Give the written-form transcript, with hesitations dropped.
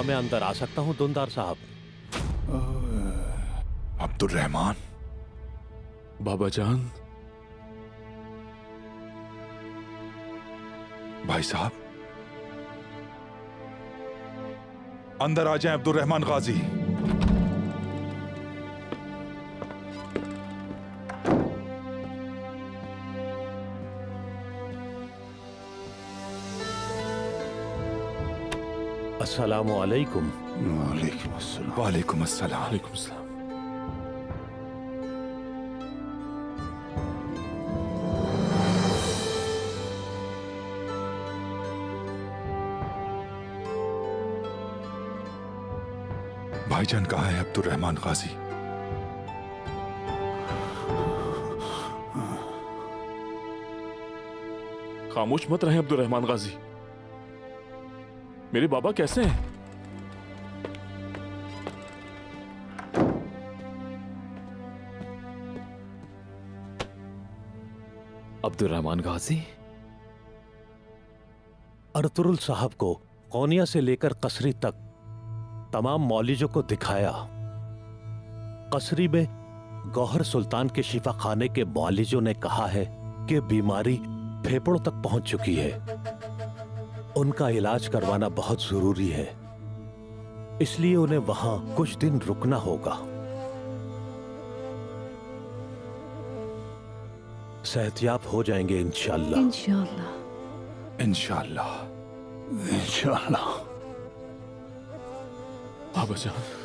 क्या मैं अंदर आ सकता हूँ दुनदार साहब? अब्दुल रहमान। बाबा जान। भाई साहब, अंदर आ जाएं अब्दुल रहमान गाजी। अस्सलामु अलैकुम। वालेकुम अस्सलाम। वालेकुम अस्सलाम। वालेकुम सलाम। भाईजान कहाँ है अब्दुल रहमान गाजी? खामोश मत रहे अब्दुल रहमान गाजी। मेरे बाबा कैसे हैं? अब्दुल रहमान गाजी। अर्तुरुल साहब को कौनिया से लेकर कसरी तक तमाम मौलिजों को दिखाया। कसरी में गौहर सुल्तान के शिफा खाने के मौलिजों ने कहा है कि बीमारी फेफड़ों तक पहुंच चुकी है। उनका इलाज करवाना बहुत जरूरी है, इसलिए उन्हें वहां कुछ दिन रुकना होगा। सेहतयाब हो जाएंगे इंशाअल्लाह। इंशाअल्लाह। इंशाअल्लाह। इंशाअल्लाह। बाबा जान।